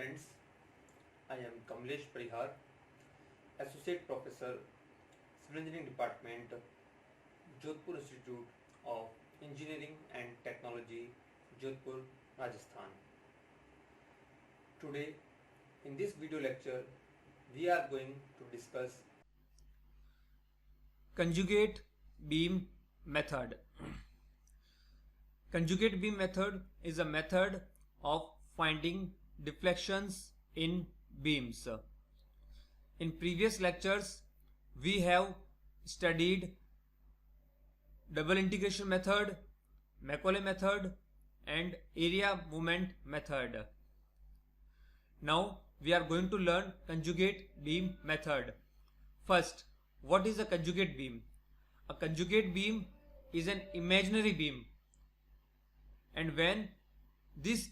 friends, I am Kamlesh Parihar, Associate Professor, Civil Engineering Department, Jodhpur Institute of Engineering and Technology, Jodhpur, Rajasthan. Today, in this video lecture, we are going to discuss conjugate beam method. Conjugate beam method is a method of finding deflections in beams. In previous lectures, we have studied double integration method, Macaulay method and area movement method. Now we are going to learn conjugate beam method. First, what is a conjugate beam? A conjugate beam is an imaginary beam, and when this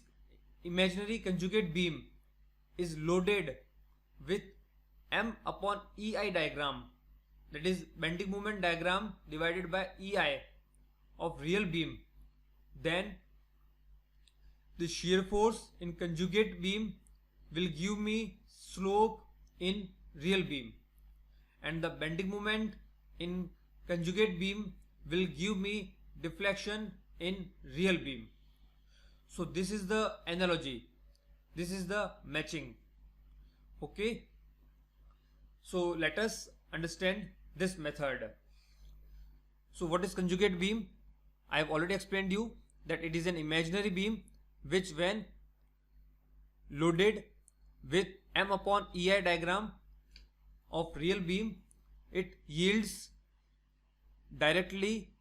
imaginary conjugate beam is loaded with M upon EI diagram, that is bending moment diagram divided by EI of real beam, then the shear force in conjugate beam will give me slope in real beam, and the bending moment in conjugate beam will give me deflection in real beam. So this is the analogy, this is the matching. Okay, so let us understand this method. So what is conjugate beam? I have already explained you that it is an imaginary beam which, when loaded with M upon EI diagram of real beam, it yields directly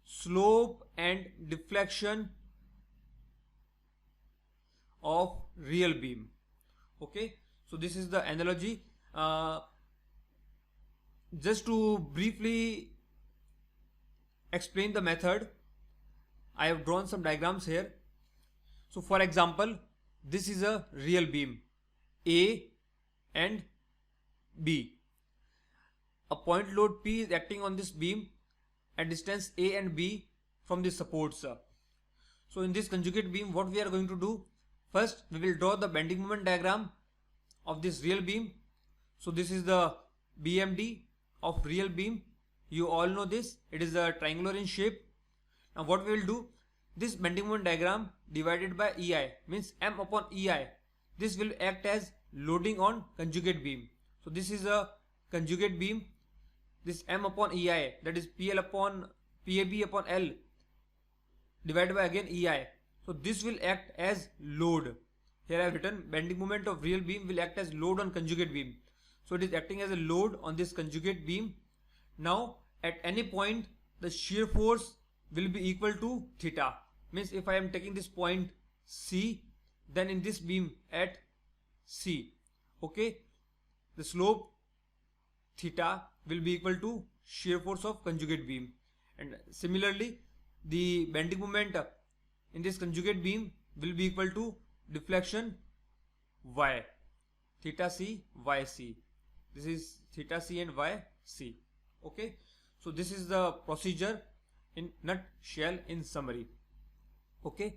slope and deflection of real beam. Okay, so this is the analogy. Just to briefly explain the method, I have drawn some diagrams here. So for example, this is a real beam A and B. A point load P is acting on this beam at distance A and B from the supports. So in this conjugate beam, what we are going to do, first we will draw the bending moment diagram of this real beam. So this is the BMD of real beam. You all know this, it is a triangular in shape. Now what we will do, this bending moment diagram divided by EI means M upon EI, this will act as loading on conjugate beam. So this is a conjugate beam, this M upon EI, that is PL upon PAB upon L divided by again EI. So this will act as load. Here I have written bending moment of real beam will act as load on conjugate beam. So it is acting as a load on this conjugate beam. Now at any point the shear force will be equal to theta. Means if I am taking this point C, then in this beam at C, okay, the slope theta will be equal to shear force of conjugate beam. And similarly, the bending moment in this conjugate beam will be equal to deflection Y, theta C, Y C. This is theta C and Y C. Okay, so this is the procedure in nutshell, in summary. Okay,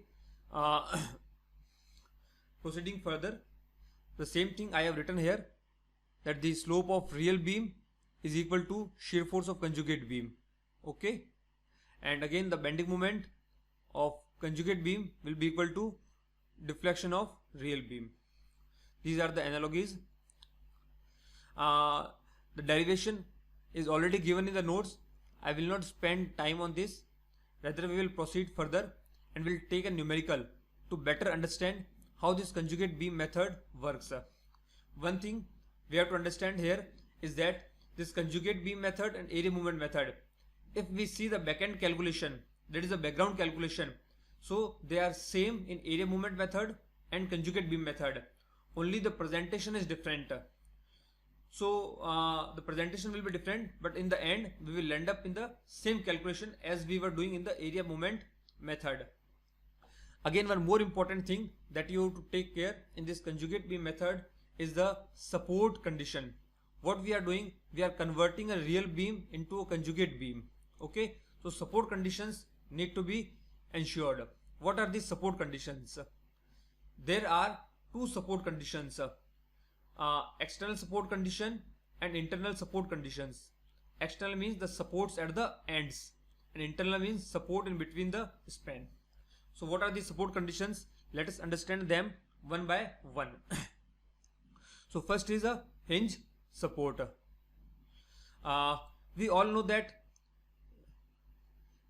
proceeding further, the same thing I have written here, that the slope of real beam is equal to shear force of conjugate beam. Okay, and again the bending moment of conjugate beam will be equal to deflection of real beam. These are the analogies. The derivation is already given in the notes. I will not spend time on this, rather we will proceed further and will take a numerical to better understand how this conjugate beam method works. One thing we have to understand here is that this conjugate beam method and area movement method, if we see the backend calculation, that is the background calculation, so they are same in area movement method and conjugate beam method, only the presentation is different. So the presentation will be different, but in the end we will end up in the same calculation as we were doing in the area movement method. Again, one more important thing that you have to take care in this conjugate beam method is the support condition. What we are doing, we are converting a real beam into a conjugate beam. Okay, so support conditions need to be ensured. What are these support conditions? There are two support conditions, external support condition and internal support conditions. External means the supports at the ends and internal means support in between the span. So what are the support conditions? Let us understand them one by one. So first is a hinge support. We all know that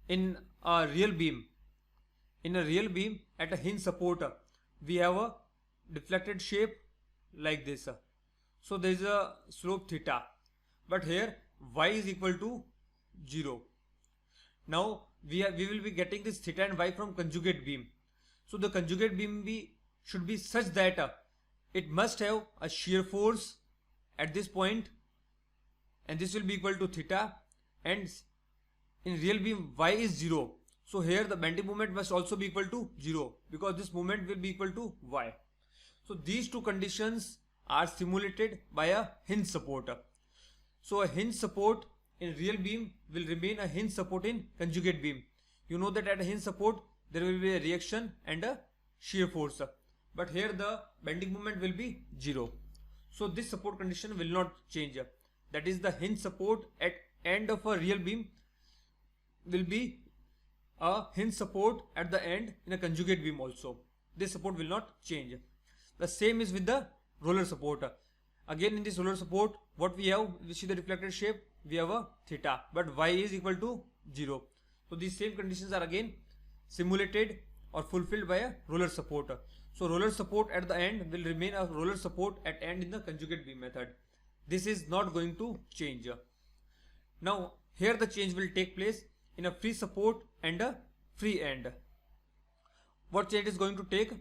in a real beam at a hinge support, we have a deflected shape like this. So there is a slope theta, but here y is equal to 0. Now we will be getting this theta and y from conjugate beam. So the conjugate beam should be such that it must have a shear force at this point, and this will be equal to theta, and in real beam y is 0. So here the bending moment must also be equal to 0 because this moment will be equal to y. So these two conditions are simulated by a hinge support. So a hinge support in real beam will remain a hinge support in conjugate beam. You know that at a hinge support there will be a reaction and a shear force, but here the bending moment will be 0. So this support condition will not change. That is, the hinge support at end of a real beam will be a hinge support at the end in a conjugate beam also. This support will not change. The same is with the roller support. Again, in this roller support, what we have, we see the reflected shape, we have a theta, but y is equal to 0. So these same conditions are again simulated or fulfilled by a roller support. So roller support at the end will remain a roller support at end in the conjugate beam method. This is not going to change. Now here the change will take place in a free support and a free end. What change is going to take?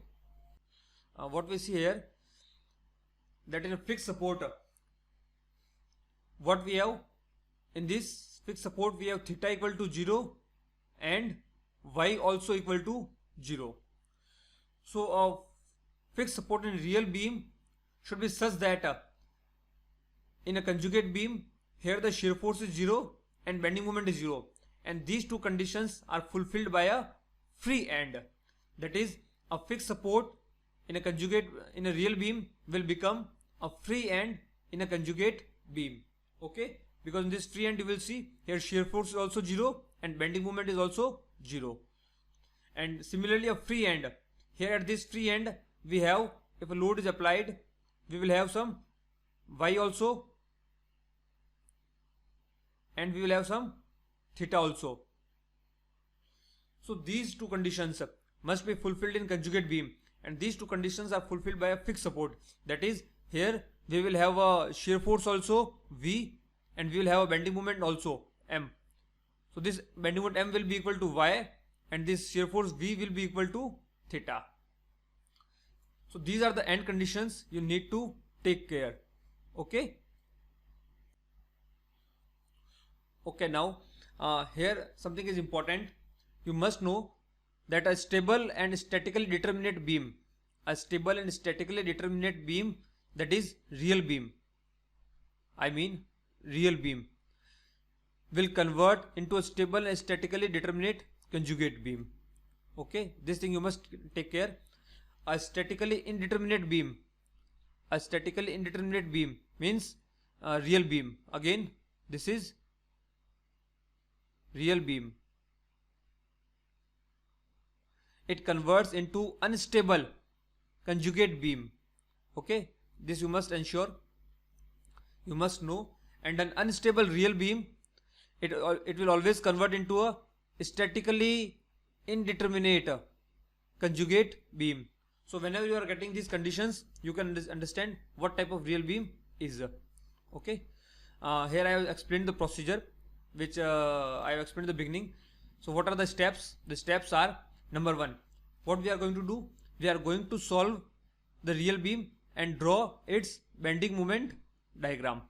What we see here, that in a fixed support, what we have in this fixed support, we have theta equal to 0 and y also equal to 0. So a fixed support in real beam should be such that in a conjugate beam, here the shear force is 0 and bending moment is 0, and these two conditions are fulfilled by a free end. That is, a fixed support in a real beam will become a free end in a conjugate beam. Okay, because in this free end you will see here shear force is also 0 and bending moment is also 0. And similarly a free end, here at this free end we have, if a load is applied, we will have some y also and we will have some theta also. So these two conditions must be fulfilled in conjugate beam, and these two conditions are fulfilled by a fixed support. That is, here we will have a shear force also V, and we will have a bending moment also M. So this bending moment M will be equal to y, and this shear force V will be equal to theta. So these are the end conditions you need to take care. Okay. Okay, now here something is important. You must know that a stable and statically determinate beam, that is real beam, will convert into a stable and statically determinate conjugate beam. Okay, this thing you must take care. A statically indeterminate beam means real beam. Again, this is real beam. It converts into unstable conjugate beam. Okay, this you must ensure, you must know. And an unstable real beam, it will always convert into a statically indeterminate conjugate beam. So whenever you are getting these conditions, you can understand what type of real beam is. Okay, here I have explained the procedure which I have explained in the beginning. So what are the steps? The steps are: number 1, what we are going to do? We are going to solve the real beam and draw its bending moment diagram.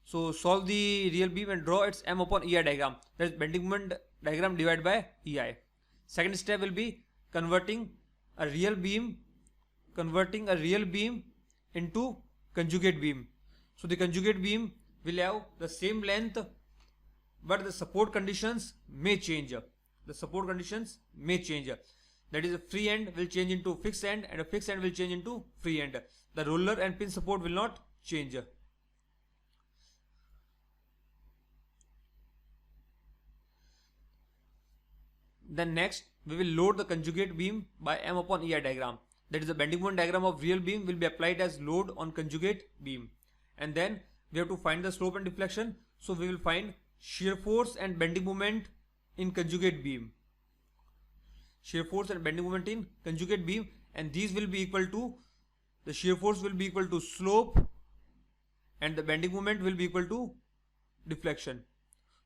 So solve the real beam and draw its M upon EI diagram. That is bending moment diagram divided by EI. Second step will be converting a real beam into conjugate beam. So the conjugate beam will have the same length, but the support conditions may change. The that is a free end will change into fixed end, and a fixed end will change into free end. The roller and pin support will not change. Then next we will load the conjugate beam by M upon EI diagram. That is, the bending moment diagram of real beam will be applied as load on conjugate beam. And then we have to find the slope and deflection. So we will find shear force and bending moment in conjugate beam. Shear force and bending moment in conjugate beam, and these will be equal to, the shear force will be equal to slope and the bending moment will be equal to deflection.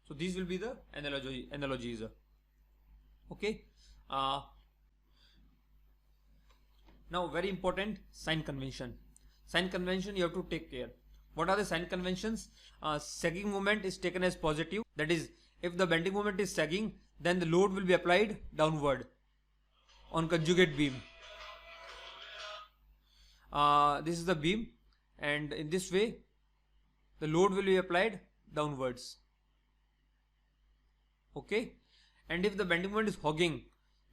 So these will be the analogies. Okay. Now very important, sign convention. Sign convention you have to take care. What are the sign conventions? Sagging moment is taken as positive. That is, if the bending moment is sagging, then the load will be applied downward on conjugate beam. This is the beam, and in this way the load will be applied downwards. Okay. And if the bending moment is hogging,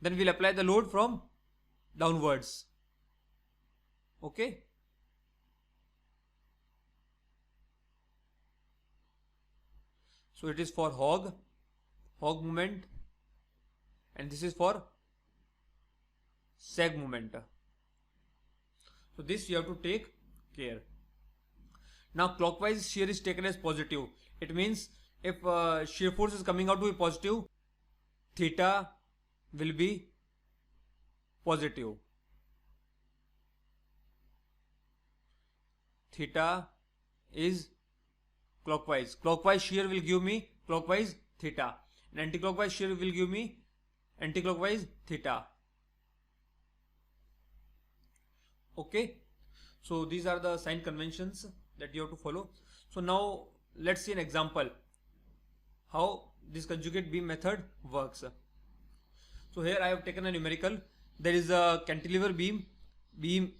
then we'll apply the load from downwards. Okay. So it is for hog moment, and this is for sag moment. So this you have to take care. Now clockwise shear is taken as positive. It means if shear force is coming out to be positive, theta will be positive. Theta is clockwise. Clockwise shear will give me clockwise theta, and anti-clockwise shear will give me anti-clockwise theta. Okay. So these are the sign conventions that you have to follow. So now let's see an example how this conjugate beam method works. So here I have taken a numerical. There is a cantilever beam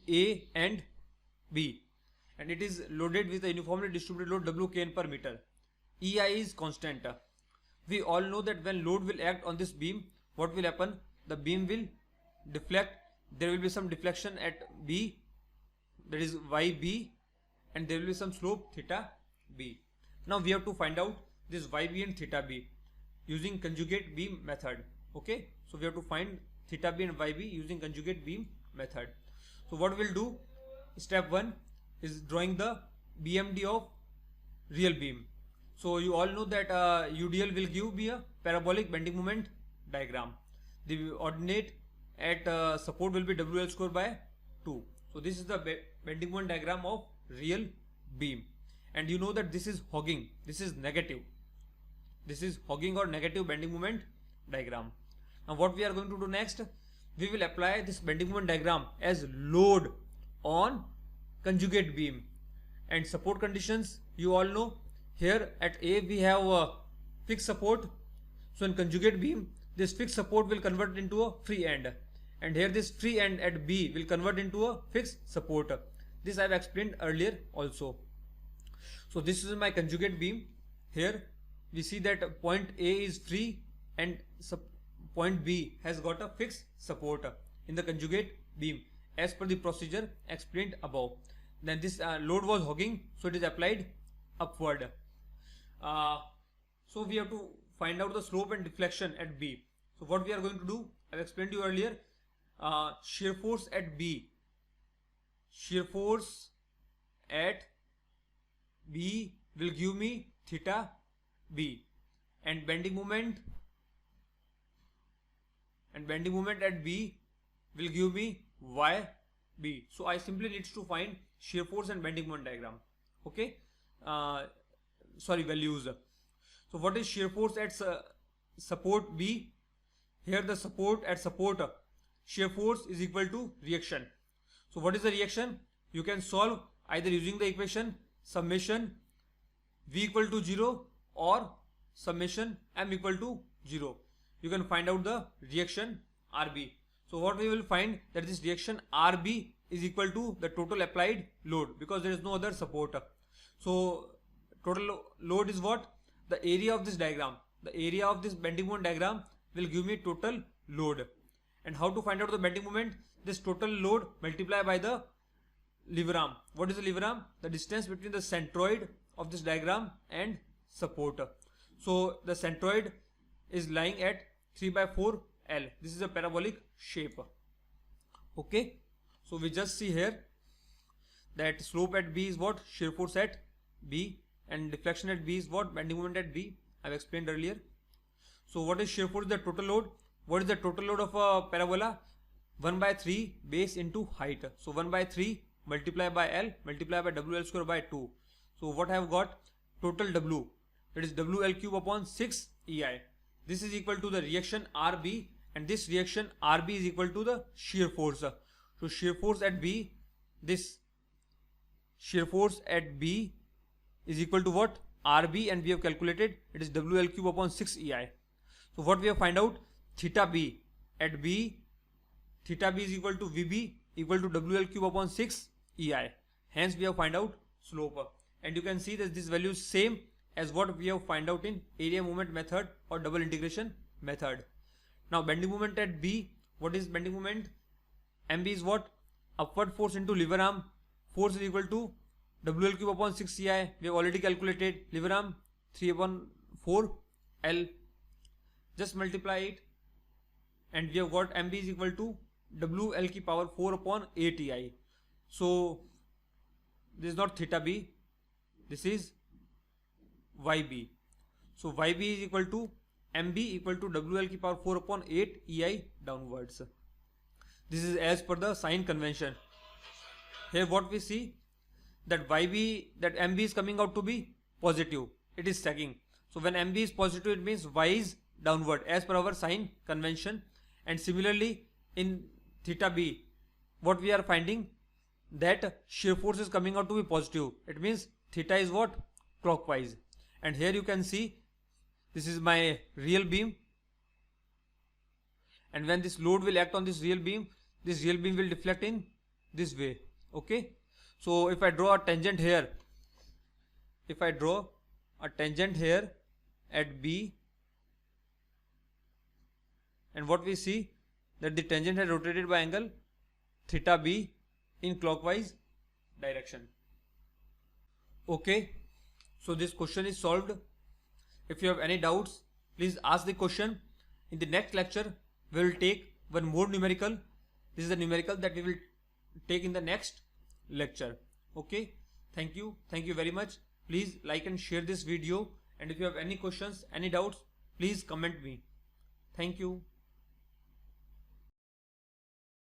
A and B, and it is loaded with a uniformly distributed load WKN per meter. EI is constant. We all know that when load will act on this beam, what will happen? The beam will deflect. There will be some deflection at B, that is YB, and there will be some slope theta B. Now we have to find out this YB and theta B using conjugate beam method. Okay. So we have to find theta B and YB using conjugate beam method. So what we'll do, step 1 is drawing the BMD of real beam. So you all know that UDL will give me a parabolic bending moment diagram. The ordinate at support will be WL square by 2. So this is the bending moment diagram of real beam, and you know that this is hogging, this is negative. This is hogging or negative bending moment diagram. Now what we are going to do next, we will apply this bending moment diagram as load on conjugate beam. And support conditions you all know. Here at A we have a fixed support. So in conjugate beam, this fixed support will convert into a free end, and here this free end at B will convert into a fixed support. This I have explained earlier also. So this is my conjugate beam. Here we see that point A is free and point B has got a fixed support in the conjugate beam as per the procedure explained above. Then this load was hogging, so it is applied upward. So we have to find out the slope and deflection at B. So what we are going to do, I have explained to you earlier. Shear force at B, shear force at B will give me theta B, and bending moment at B will give me YB. So I simply need to find shear force and bending moment diagram. Okay. Values. So what is shear force at support B? Here the support at support, shear force is equal to reaction. So what is the reaction? You can solve either using the equation summation V equal to 0 or summation M equal to 0. You can find out the reaction RB. So what we will find, that this reaction RB is equal to the total applied load, because there is no other support. So total load is what? The area of this diagram. The area of this bending moment diagram will give me total load. And how to find out the bending moment? This total load multiplied by the lever arm. What is the lever arm? The distance between the centroid of this diagram and support. So the centroid is lying at 3/4 L. This is a parabolic shape. Okay, so we just see here that slope at B is what? Shear force at B, and deflection at B is what? Bending moment at B. I've explained earlier. So what is shear force? The total load. What is the total load of a parabola? 1/3 base into height. So 1/3 multiplied by L multiplied by WL square by 2. So what I have got? Total W, that is WL cube upon 6 EI. This is equal to the reaction RB, and this reaction RB is equal to the shear force. So shear force at B, this shear force at B is equal to what? RB, and we have calculated it is WL cube upon 6 EI. So what we have find out? Theta B at B, theta B is equal to VB equal to WL cube upon 6 EI. Hence we have find out slope. And you can see that this value is same as what we have find out in area movement method or double integration method. Now bending moment at B, what is bending moment? MB is what? Upward force into lever arm. Force is equal to WL cube upon 6 EI. We have already calculated. Lever arm 3/4 L. Just multiply it, and we have got MB is equal to WL की power 4 upon 8 EI. So this is not theta B, this is YB. So YB is equal to MB equal to WL की power 4 upon 8 EI downwards. This is as per the sign convention. Here what we see, that YB, that MB is coming out to be positive. It is sagging. So when MB is positive, it means Y is downward as per our sign convention. And similarly in theta B, what we are finding, that shear force is coming out to be positive. It means theta is what? Clockwise. And here you can see this is my real beam, and when this load will act on this real beam will deflect in this way. Okay, so if I draw a tangent here, at B, and what we see, that the tangent has rotated by angle theta B in clockwise direction. Okay, so this question is solved. If you have any doubts, please ask the question. In the next lecture, we will take one more numerical. This is the numerical that we will take in the next lecture. Okay, thank you very much. Please like and share this video, and if you have any questions, any doubts, please comment me. Thank you.